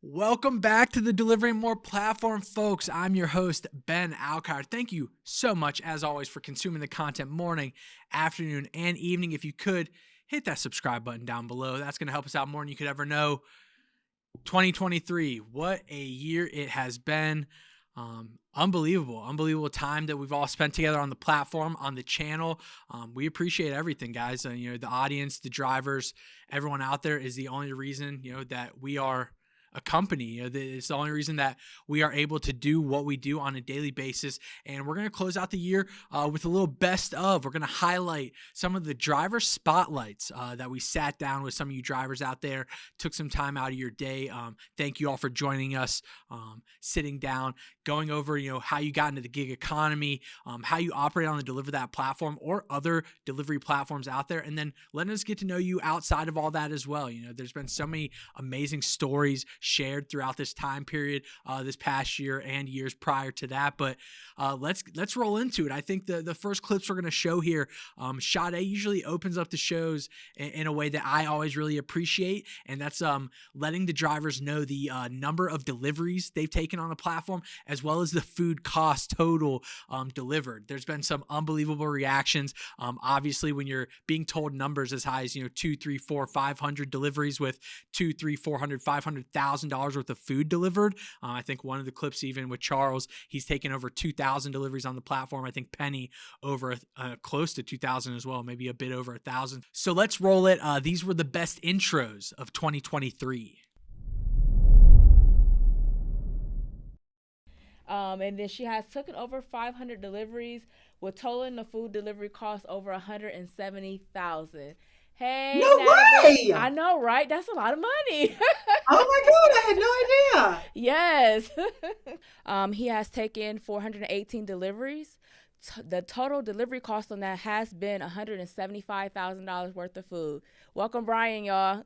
Welcome back to the Delivering More platform, folks. I'm your host, Ben Alcott. Thank you so much, as always, for consuming the content morning, afternoon, and evening. If you could, hit that subscribe button down below. That's going to help us out more than you could ever know. 2023, what a year it has been. Unbelievable time that we've all spent together on the platform, on the channel. We appreciate everything, guys. The audience, the drivers, everyone out there is the only reason, that we are a company. It's the only reason that we are able to do what we do on a daily basis. And we're going to close out the year with a little best of. We're going to highlight some of the driver spotlights that we sat down with some of you drivers out there, took some time out of your day. Thank you all for joining us, sitting down, going over, how you got into the gig economy, how you operate on the DeliverThat platform or other delivery platforms out there, and then letting us get to know you outside of all that as well. There's been so many amazing stories shared throughout this time period, this past year and years prior to that. But let's roll into it. I think the first clips we're going to show here, Sade usually opens up the shows in a way that I always really appreciate, and that's letting the drivers know the number of deliveries they've taken on the platform, as well as the food cost total delivered. There's been some unbelievable reactions. Obviously, when you're being told numbers as high as 2, 3, 4, 500 deliveries with 2, 3, 400, $500,000 worth of food delivered. I think one of the clips, even with Charles, he's taken over 2,000 deliveries on the platform. I think Penny over close to 2,000 as well, maybe a bit over 1,000. So let's roll it. These were the best intros of 2023. And then she has taken over 500 deliveries with totaling the food delivery cost over $170,000. Hey, No Natalie. way! I know, right? That's a lot of money. Oh my God, I had no idea. Yes. He has taken 418 deliveries. The total delivery cost on that has been $175,000 worth of food. Welcome, Brian, y'all.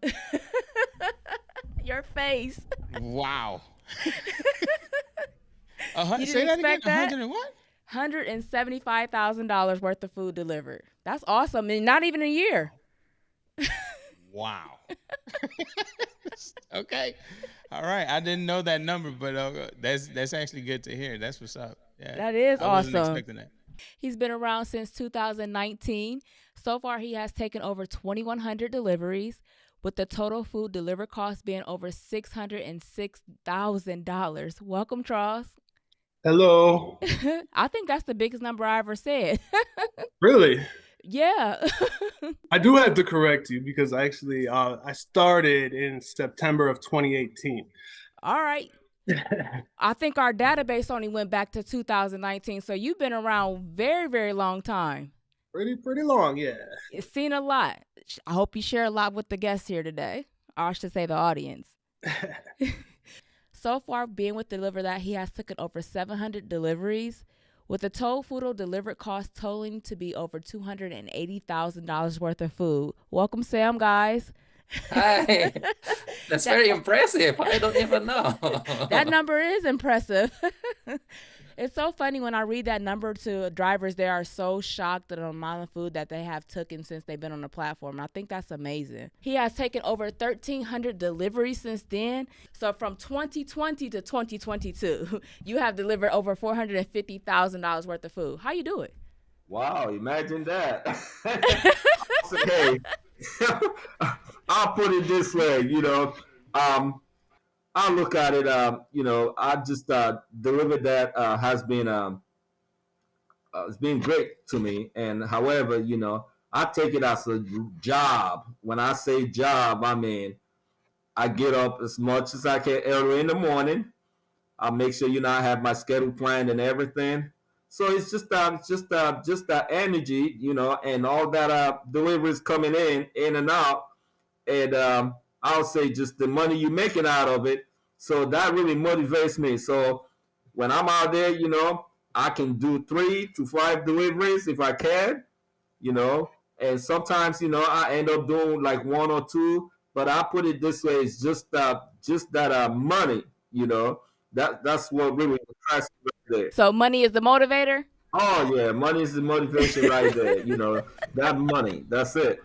Your face. Wow. You Say didn't that again. expect that? 100 and what? $175,000 worth of food delivered. That's awesome. And not even a year. Wow. Okay. All right. I didn't know that number, but that's actually good to hear. That's what's up. Yeah. That is I wasn't awesome. expecting that. He's been around since 2019. So far, he has taken over 2,100 deliveries, with the total food delivery cost being over $606,000. Welcome, Charles. Hello. I think that's the biggest number I ever said. Really? Yeah. I do have to correct you because I started in September of 2018. All right. I think our database only went back to 2019. So you've been around very, very long time. Pretty long, yeah. It's seen a lot. I hope you share a lot with the guests here today. Or I should say the audience. So far, being with DeliverThat, he has taken over 700 deliveries, with the total food delivered cost totaling to be over $280,000 worth of food. Welcome, Sam, guys. Hi, that's very impressive. I don't even know. That number is impressive. It's so funny when I read that number to drivers. They are so shocked at the amount of food that they have taken since they've been on the platform. I think that's amazing. He has taken over 1,300 deliveries since then. So from 2020 to 2022, you have delivered over $450,000 worth of food. How you do it? Wow, imagine that. Okay, I'll put it this way, I look at it, I just DeliverThat has been it's been great to me, and however, I take it as a job. When I say job, I mean I get up as much as I can early in the morning. I make sure I have my schedule planned and everything. So it's just that energy, and all that deliveries coming in and out, and I'll say just the money you're making out of it. So that really motivates me. So when I'm out there, I can do 3 to 5 deliveries if I can, and sometimes, I end up doing like 1 or 2. But I put it this way: it's just that money, that's what really attracts me right there. So money is the motivator? Oh yeah, money is the motivation right there. That money, that's it.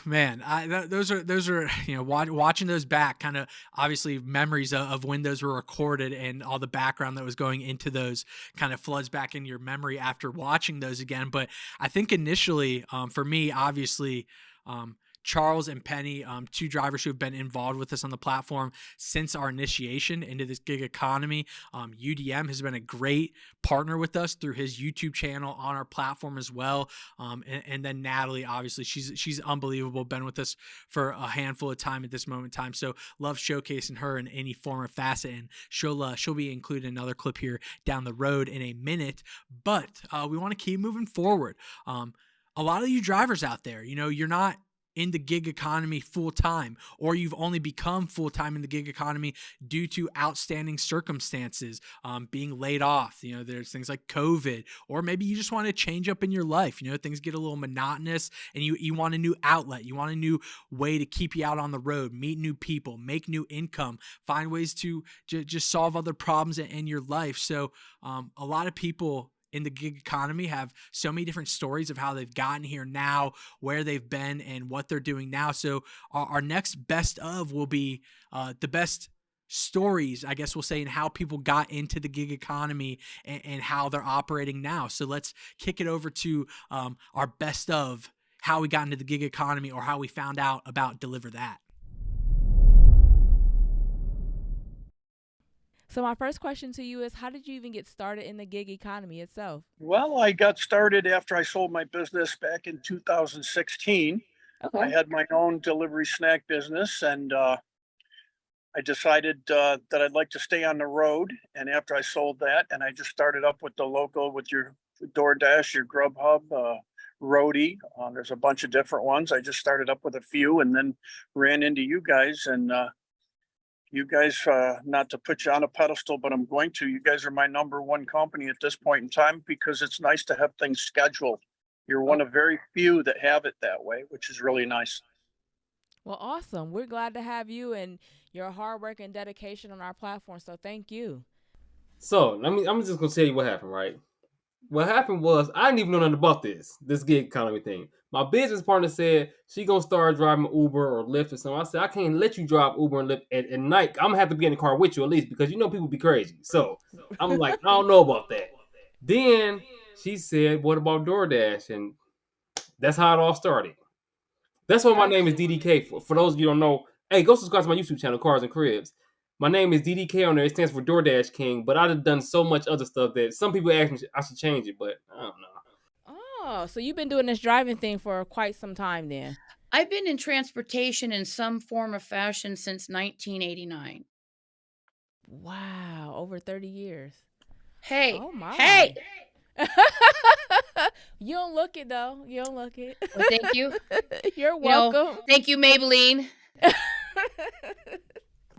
Man, those are watching those back, kind of obviously memories of when those were recorded and all the background that was going into those kind of floods back in your memory after watching those again. But I think initially, for me, obviously, Charles and Penny, two drivers who have been involved with us on the platform since our initiation into this gig economy. UDM has been a great partner with us through his YouTube channel on our platform as well. And then Natalie, obviously, she's unbelievable, been with us for a handful of time at this moment in time. So love showcasing her in any form or facet, and she'll be included in another clip here down the road in a minute. But we want to keep moving forward. A lot of you drivers out there, you're not in the gig economy full time, or you've only become full time in the gig economy due to outstanding circumstances, being laid off. There's things like COVID, or maybe you just want to change up in your life. Things get a little monotonous, and you want a new outlet. You want a new way to keep you out on the road, meet new people, make new income, find ways to just solve other problems in your life. So a lot of people in the gig economy have so many different stories of how they've gotten here now, where they've been, and what they're doing now. So our next best of will be the best stories, I guess we'll say, and how people got into the gig economy and how they're operating now. So let's kick it over to our best of how we got into the gig economy, or how we found out about DeliverThat. So my first question to you is, how did you even get started in the gig economy itself? Well, I got started after I sold my business back in 2016. I had my own delivery snack business, and I decided that I'd like to stay on the road. And after I sold that, and I just started up with the local, with your DoorDash, your Grubhub, Roadie. There's a bunch of different ones. I just started up with a few, and then ran into you guys. And you guys, not to put you on a pedestal, but I'm going to. You guys are my number one company at this point in time, because it's nice to have things scheduled. You're one of very few that have it that way, which is really nice. Well, awesome. We're glad to have you and your hard work and dedication on our platform. So thank you. So I'm just gonna tell you what happened, right? What happened was, I didn't even know nothing about this gig economy thing. My business partner said she gonna start driving Uber or Lyft or something. I said, I can't let you drive Uber and Lyft at night. I'm gonna have to be in the car with you at least, because people be crazy. So I'm like, I don't know about that. Then she said, what about DoorDash? And that's how it all started. That's why my name is DDK. For those of you who don't know, hey, go subscribe to my YouTube channel, Cars and Cribs. My name is DDK on there. It stands for DoorDash King, but I've done so much other stuff that some people ask me I should change it, but I don't know. Oh, so you've been doing this driving thing for quite some time then. I've been in transportation in some form or fashion since 1989. Wow, over 30 years. Hey, Oh my. hey. You don't look it though. You don't look it. Well, thank you. You're You know, welcome. thank you, Maybelline.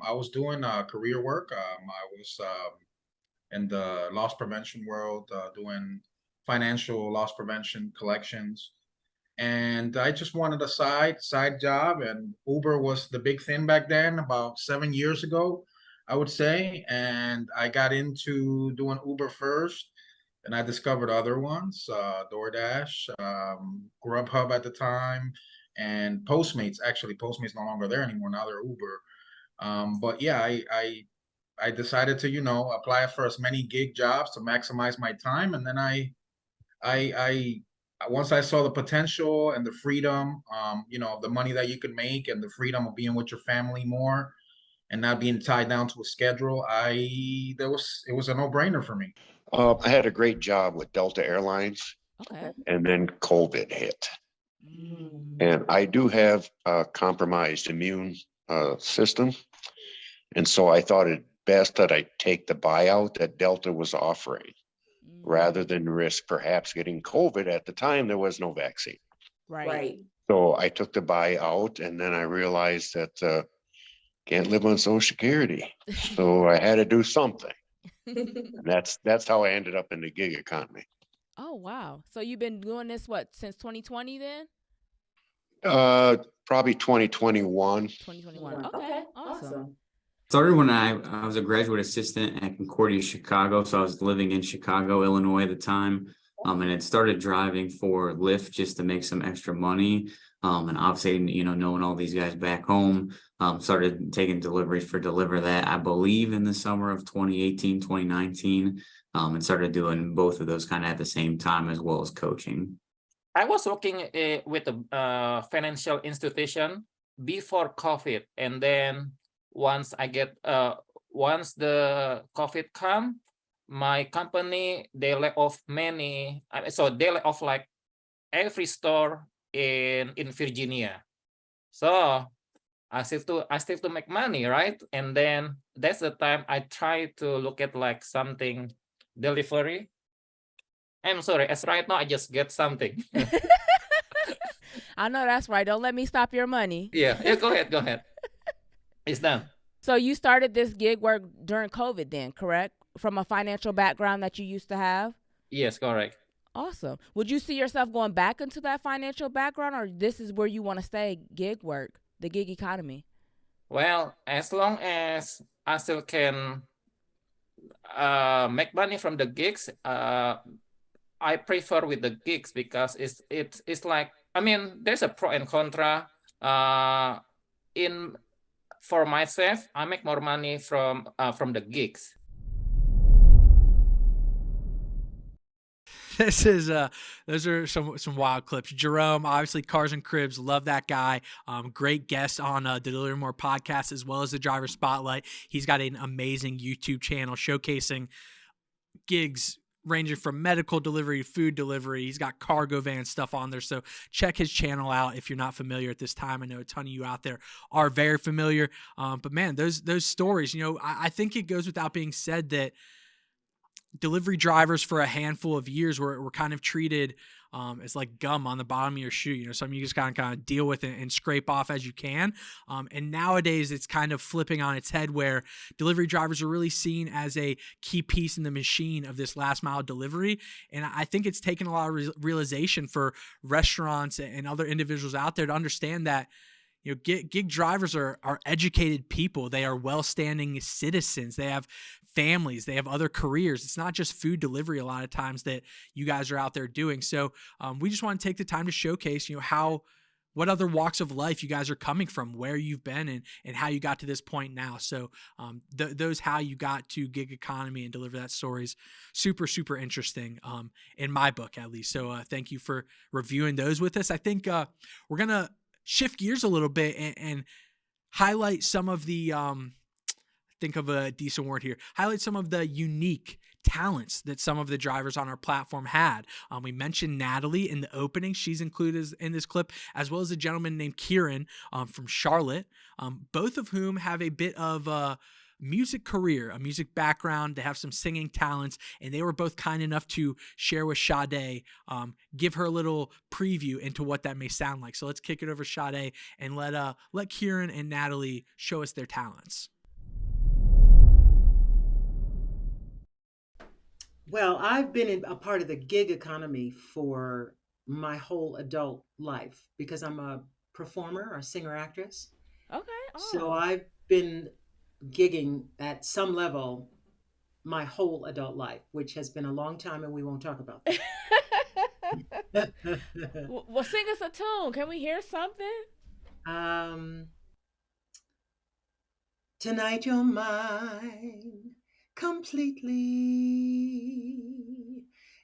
I was doing career work. I was in the loss prevention world, doing financial loss prevention collections. And I just wanted a side job, and Uber was the big thing back then, about 7 years ago, I would say. And I got into doing Uber first, and I discovered other ones, DoorDash, Grubhub at the time, and Postmates. Actually, Postmates no longer there anymore. Now they're Uber. But yeah, I decided to, apply for as many gig jobs to maximize my time. And then I once I saw the potential and the freedom, the money that you could make, and the freedom of being with your family more and not being tied down to a schedule, it was a no-brainer for me. I had a great job with Delta Airlines, Okay. and then COVID hit. Mm. And I do have a compromised immune system. And so I thought it best that I take the buyout that Delta was offering, rather than risk perhaps getting COVID. At the time, there was no vaccine. Right. So I took the buyout, and then I realized that can't live on Social Security. So I had to do something. And that's how I ended up in the gig economy. Oh, wow. So you've been doing this, since 2020 then? Probably 2021. 2021. Okay. Awesome. Started when I was a graduate assistant at Concordia, Chicago. So I was living in Chicago, Illinois at the time. and had started driving for Lyft just to make some extra money. And obviously, knowing all these guys back home, started taking deliveries for DeliverThat, I believe in the summer of 2018, 2019, and started doing both of those kind of at the same time as well as coaching. I was working with a financial institution before COVID, and then once the COVID come, my company, they lay off many. So they lay off like every store in Virginia. So I still to make money, right? And then that's the time I try to look at like something delivery. I'm sorry, as right now I just get something. I know that's right. Don't let me stop your money. Yeah, go ahead. It's done. So you started this gig work during COVID then, correct? From a financial background that you used to have? Yes, correct. Awesome. Would you see yourself going back into that financial background, or this is where you want to stay, gig work, the gig economy? Well, as long as I still can make money from the gigs, I prefer with the gigs because it's like, I mean, there's a pro and contra. For myself, I make more money from the gigs. Those are some wild clips. Jerome, obviously Cars and Cribs, love that guy. Great guest on the Deliver More podcast as well as the Driver Spotlight. He's got an amazing YouTube channel showcasing gigs ranging from medical delivery to food delivery. He's got cargo van stuff on there. So check his channel out if you're not familiar at this time. I know a ton of you out there are very familiar. But man, those stories, I think it goes without being said that delivery drivers for a handful of years were kind of treated as like gum on the bottom of your shoe. Something you just kind of deal with and scrape off as you can. And nowadays it's kind of flipping on its head where delivery drivers are really seen as a key piece in the machine of this last mile delivery. And I think it's taken a lot of realization for restaurants and other individuals out there to understand that gig drivers are educated people. They are well-standing citizens. They have families. They have other careers. It's not just food delivery a lot of times that you guys are out there doing. So we just want to take the time to showcase, what other walks of life you guys are coming from, where you've been, and how you got to this point now. So those how you got to gig economy and deliver that stories, super, super interesting in my book at least. So thank you for reviewing those with us. I think we're going to shift gears a little bit and highlight some of the, think of a decent word here, highlight some of the unique talents that some of the drivers on our platform had. We mentioned Natalie in the opening. She's included in this clip, as well as a gentleman named Kieran from Charlotte, both of whom have a bit of a music career, a music background. They have some singing talents, and they were both kind enough to share with Sade, give her a little preview into what that may sound like. So let's kick it over to Sade and let Kieran and Natalie show us their talents. Well, I've been a part of the gig economy for my whole adult life because I'm a performer, a singer actress. Okay. So I've been gigging at some level my whole adult life, which has been a long time, and we won't talk about that. Well, sing us a tune. Can we hear something? Tonight you're mine completely.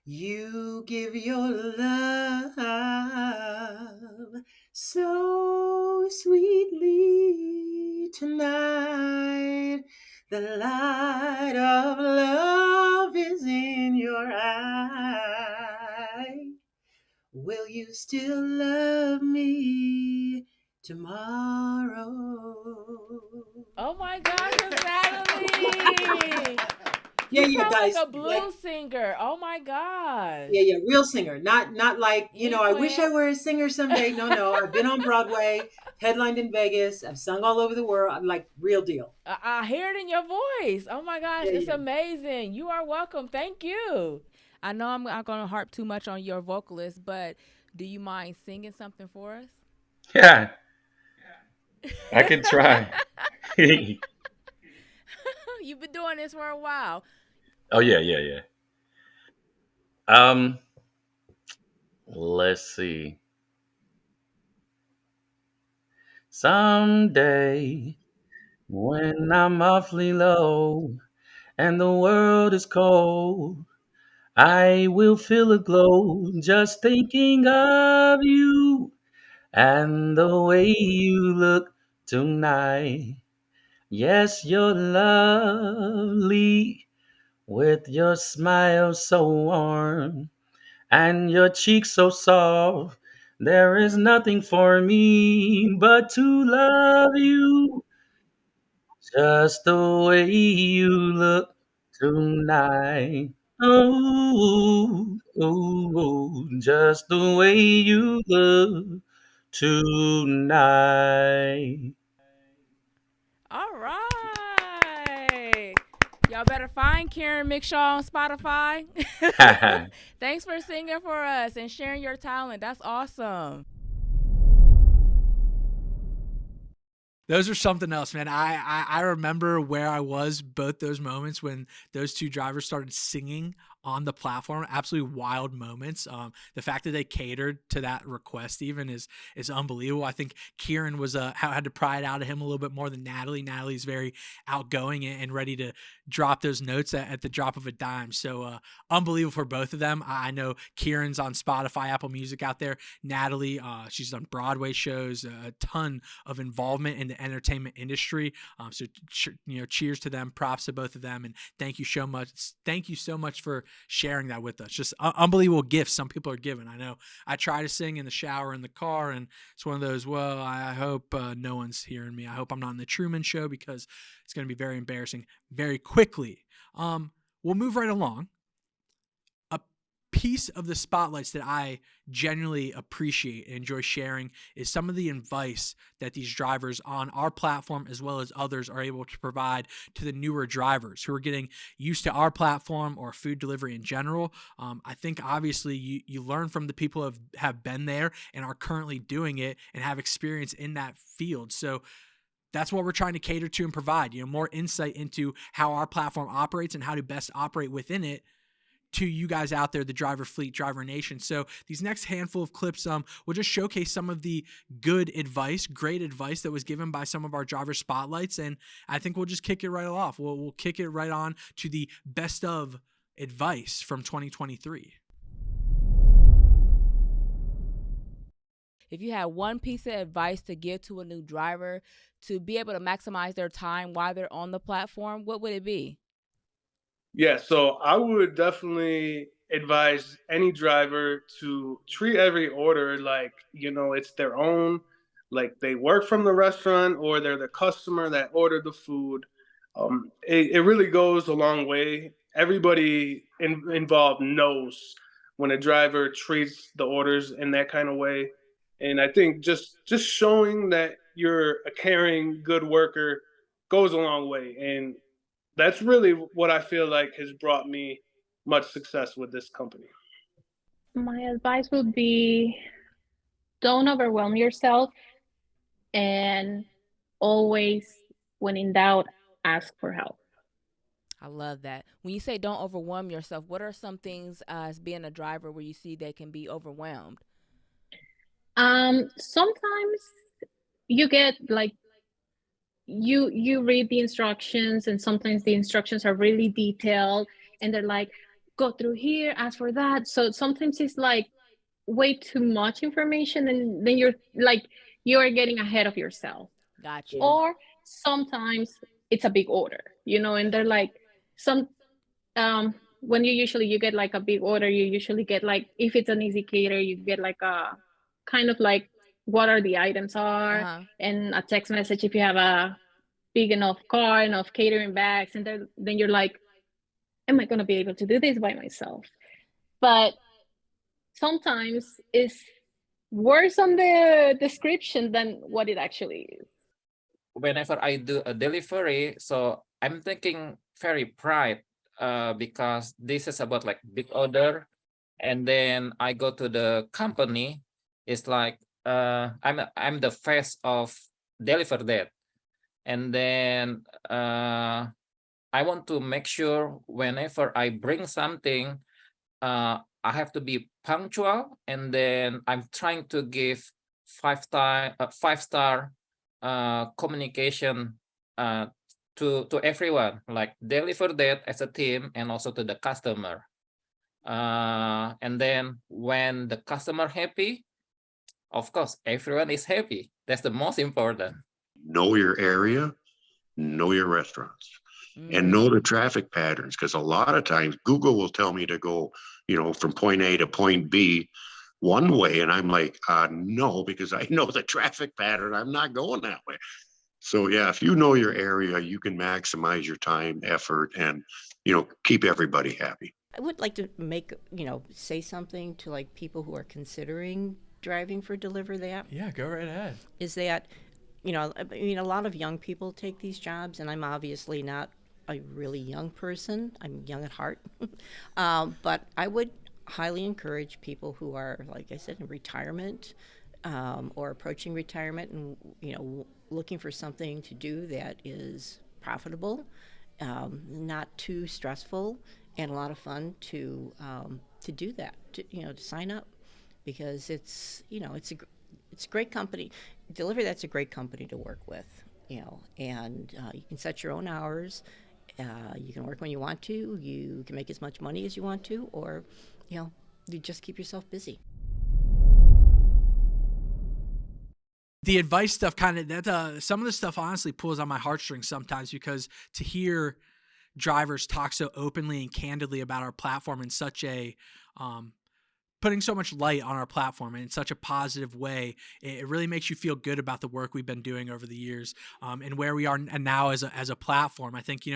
You give your love so sweetly tonight. The light of love is in your eye. Will you still love me tomorrow? Oh my gosh, Natalie! You sound guys, like a blues singer. Oh my gosh. Yeah, real singer. Not like, I wish I were a singer someday. No. I've been on Broadway, headlined in Vegas. I've sung all over the world. I'm like real deal. I hear it in your voice. Oh my gosh, it's amazing. You are welcome. Thank you. I know I'm not going to harp too much on your vocalist, but do you mind singing something for us? Yeah. I can try. You've been doing this for a while. Oh yeah. Let's see. Someday, when I'm awfully low and the world is cold, I will feel a glow just thinking of you and the way you look tonight. Yes, you're lovely with your smile so warm and your cheeks so soft. There is nothing for me but to love you just the way you look tonight. Oh, oh, oh, just the way you look tonight. All right. Y'all better find Karen Mickshaw on Spotify. Thanks for singing for us and sharing your talent. That's awesome. Those are something else, man. I remember where I was both those moments when those two drivers started singing on the platform. Absolutely wild moments. The fact that they catered to that request even is unbelievable. I think Kieran was had to pry it out of him a little bit more than Natalie. Natalie's very outgoing and ready to drop those notes at the drop of a dime. So unbelievable for both of them. I know Kieran's on Spotify, Apple Music out there. Natalie, she's done Broadway shows, a ton of involvement in the entertainment industry. So cheers to them, props to both of them, and thank you so much. Thank you so much for sharing that with us. Just unbelievable gifts some people are given. I know I try to sing in the shower, in the car, and it's one of those. Well, I hope no one's hearing me. I hope I'm not in the Truman Show because it's going to be very embarrassing very quickly. We'll move right along. Piece of the spotlights that I genuinely appreciate and enjoy sharing is some of the advice that these drivers on our platform as well as others are able to provide to the newer drivers who are getting used to our platform or food delivery in general. I think obviously you learn from the people who have been there and are currently doing it and have experience in that field. So that's what we're trying to cater to and provide, more insight into how our platform operates and how to best operate within it to you guys out there, the driver fleet, driver nation. So these next handful of clips will just showcase some of the good advice, great advice that was given by some of our driver spotlights. And I think we'll just kick it right off. We'll kick it right on to the best of advice from 2023. If you had one piece of advice to give to a new driver to be able to maximize their time while they're on the platform, what would it be? Yeah, so I would definitely advise any driver to treat every order like, it's their own, like they work from the restaurant or they're the customer that ordered the food. It really goes a long way. Everybody involved knows when a driver treats the orders in that kind of way. And I think just showing that you're a caring, good worker goes a long way. And that's really what I feel like has brought me much success with this company. My advice would be don't overwhelm yourself and always, when in doubt, ask for help. I love that. When you say don't overwhelm yourself, what are some things as being a driver where you see they can be overwhelmed? Sometimes you get like you read the instructions and sometimes the instructions are really detailed and they're like, go through here, ask for that. So sometimes it's like way too much information and then you're getting ahead of yourself. Gotcha. Or sometimes it's a big order, and they're like when you get like a big order, you usually get like, if it's an easy cater, you get like a kind of like what are the items are, and a text message if you have a big enough car, enough catering bags, and then you're like, am I going to be able to do this by myself? But sometimes it's worse on the description than what it actually is. Whenever I do a delivery, so I'm thinking very pride because this is about like big order, and then I go to the company. It's like I'm the face of DeliverThat, and then I want to make sure whenever I bring something, I have to be punctual, and then I'm trying to give five-star communication to everyone, like DeliverThat as a team and also to the customer. And then when the customer happy, of course, everyone is happy. That's the most important. Know your area, know your restaurants, and know the traffic patterns. Because a lot of times Google will tell me to go, from point A to point B one way. And I'm like, no, because I know the traffic pattern. I'm not going that way. So yeah, if you know your area, you can maximize your time, effort, and, keep everybody happy. I would like to say something to like people who are considering driving for DeliverThat. Yeah, go right ahead. Is that, a lot of young people take these jobs, and I'm obviously not a really young person. I'm young at heart. But I would highly encourage people who are, like I said, in retirement or approaching retirement and, looking for something to do that is profitable, not too stressful, and a lot of fun to do that, to sign up, because it's a great company. DeliverThat's a great company to work with, and you can set your own hours. You can work when you want to. You can make as much money as you want to, or you just keep yourself busy. The advice stuff some of the stuff honestly pulls on my heartstrings sometimes, because to hear drivers talk so openly and candidly about our platform in such a putting so much light on our platform in such a positive way, it really makes you feel good about the work we've been doing over the years, and where we are now as a platform. I think,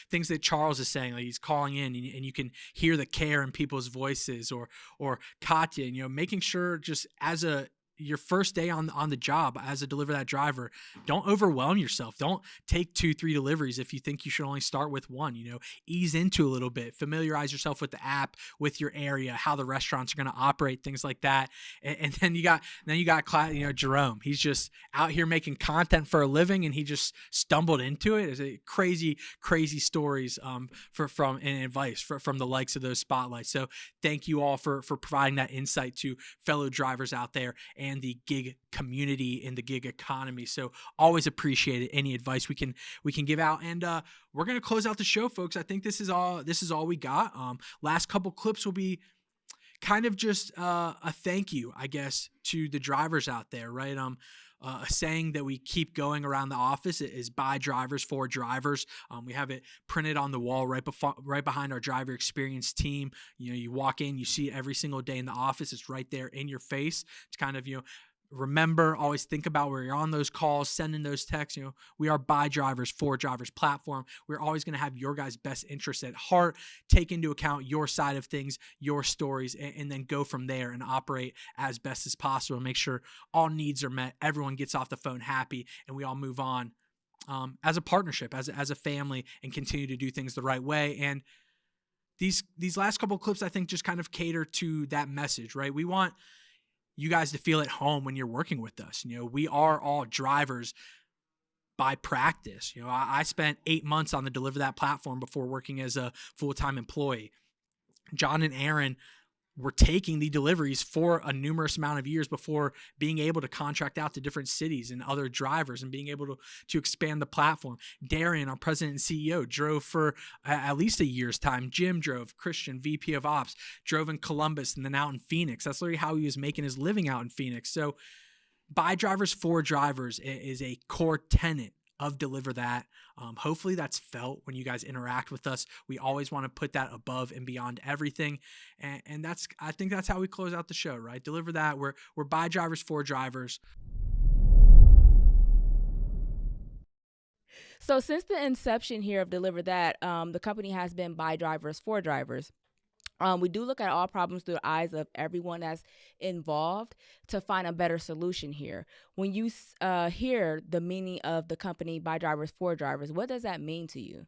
things that Charles is saying, like he's calling in and you can hear the care in people's voices, or Katya, making sure just as your first day on the job as a DeliverThat driver, don't overwhelm yourself. Don't take 2-3 deliveries if you think you should only start with one. Ease into a little bit, familiarize yourself with the app, with your area, how the restaurants are going to operate, things like that. And then you got Jerome. He's just out here making content for a living, and he just stumbled into it. It's a crazy stories from and advice from the likes of those spotlights. So thank you all for providing that insight to fellow drivers out there and the gig community and the gig economy. So always appreciate it. Any advice we can give out. And we're gonna close out the show, folks. I think this is all we got. Last couple clips will be kind of just a thank you, I guess, to the drivers out there, right? A saying that we keep going around the office is by drivers for drivers. We have it printed on the wall right behind our driver experience team. You walk in, you see it every single day in the office. It's right there in your face. It's kind of, remember, always think about where you're on those calls, sending those texts. We are by drivers for drivers platform. We're always going to have your guys' best interests at heart, take into account your side of things, your stories, and then go from there and operate as best as possible. Make sure all needs are met. Everyone gets off the phone happy, and we all move on as a partnership, as a family, and continue to do things the right way. And these last couple of clips, I think, just kind of cater to that message, right? We want you guys to feel at home when you're working with us. We are all drivers by practice. I spent 8 months on the DeliverThat platform before working as a full-time employee. John and Aaron were taking the deliveries for a numerous amount of years before being able to contract out to different cities and other drivers and being able to expand the platform. Darian, our president and CEO, drove for at least a year's time. Jim drove. Christian, VP of Ops, drove in Columbus and then out in Phoenix. That's literally how he was making his living out in Phoenix. So by drivers for drivers is a core tenet of DeliverThat. Hopefully that's felt when you guys interact with us. We always want to put that above and beyond everything. And I think that's how we close out the show, right? DeliverThat, we're by drivers for drivers. So since the inception here of DeliverThat, the company has been by drivers for drivers. We do look at all problems through the eyes of everyone that's involved to find a better solution here. When you hear the meaning of the company by drivers for drivers, what does that mean to you?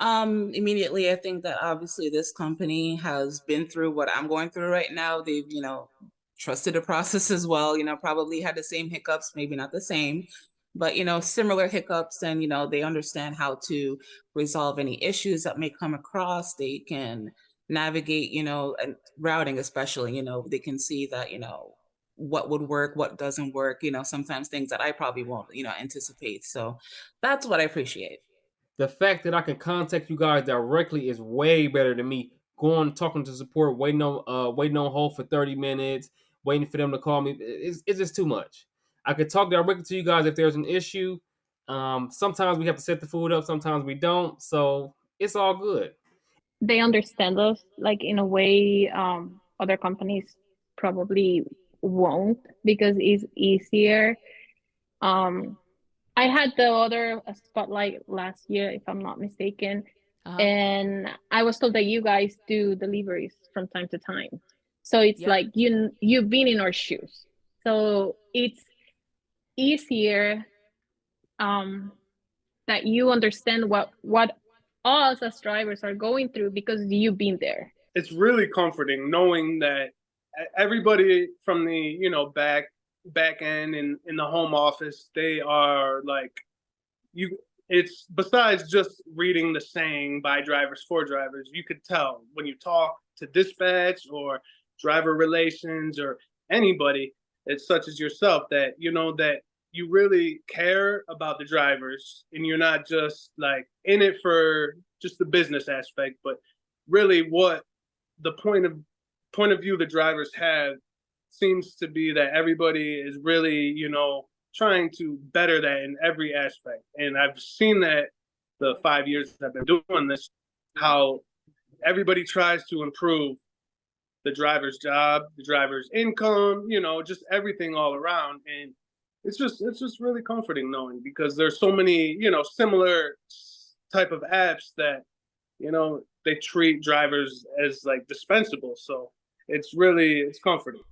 Immediately, I think that obviously this company has been through what I'm going through right now. They've, trusted the process as well, probably had the same hiccups, maybe not the same, but, similar hiccups, and, they understand how to resolve any issues that may come across. They can navigate, and routing especially, they can see that, what would work, what doesn't work, sometimes things that I probably won't, anticipate. So that's what I appreciate. The fact that I can contact you guys directly is way better than me going talking to support, waiting on hold for 30 minutes, waiting for them to call me. It's just too much. I could talk directly to you guys if there's an issue. Sometimes we have to set the food up, sometimes we don't. So it's all good. They understand us like in a way other companies probably won't, because it's easier. I had the other spotlight last year, if I'm not mistaken, and I was told that you guys do deliveries from time to time. So it's like you've been in our shoes, so it's easier that you understand what us as drivers are going through because you've been there. It's really comforting knowing that everybody from the back end and in the home office, they are like it's besides just reading the saying by drivers for drivers, you could tell when you talk to dispatch or driver relations or anybody, it's such as yourself, that that you really care about the drivers and you're not just like in it for just the business aspect, but really what the point of view the drivers have seems to be that everybody is really, trying to better that in every aspect. And I've seen that the 5 years I've been doing this, how everybody tries to improve the driver's job, the driver's income, just everything all around. And it's just really comforting knowing, because there's so many, similar type of apps that, they treat drivers as like dispensable. So it's comforting.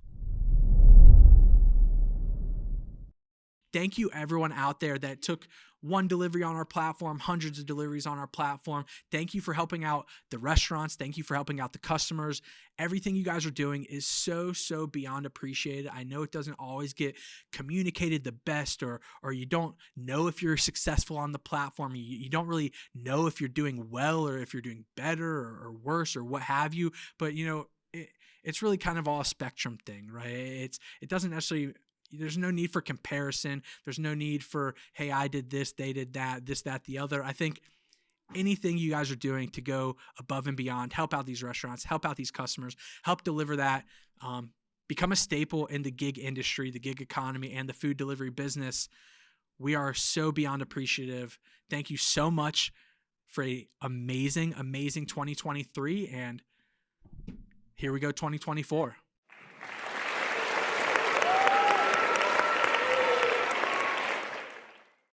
Thank you everyone out there that took one delivery on our platform, hundreds of deliveries on our platform. Thank you for helping out the restaurants. Thank you for helping out the customers. Everything you guys are doing is so beyond appreciated. I know it doesn't always get communicated the best, or you don't know if you're successful on the platform. You don't really know if you're doing well or if you're doing better or worse or what have you. But it's really kind of all a spectrum thing, right? It doesn't necessarily. There's no need for comparison. There's no need for, hey, I did this, they did that, this, that, the other. I think anything you guys are doing to go above and beyond, help out these restaurants, help out these customers, help deliver that, become a staple in the gig industry, the gig economy, and the food delivery business. We are so beyond appreciative. Thank you so much for an amazing 2023. And here we go, 2024.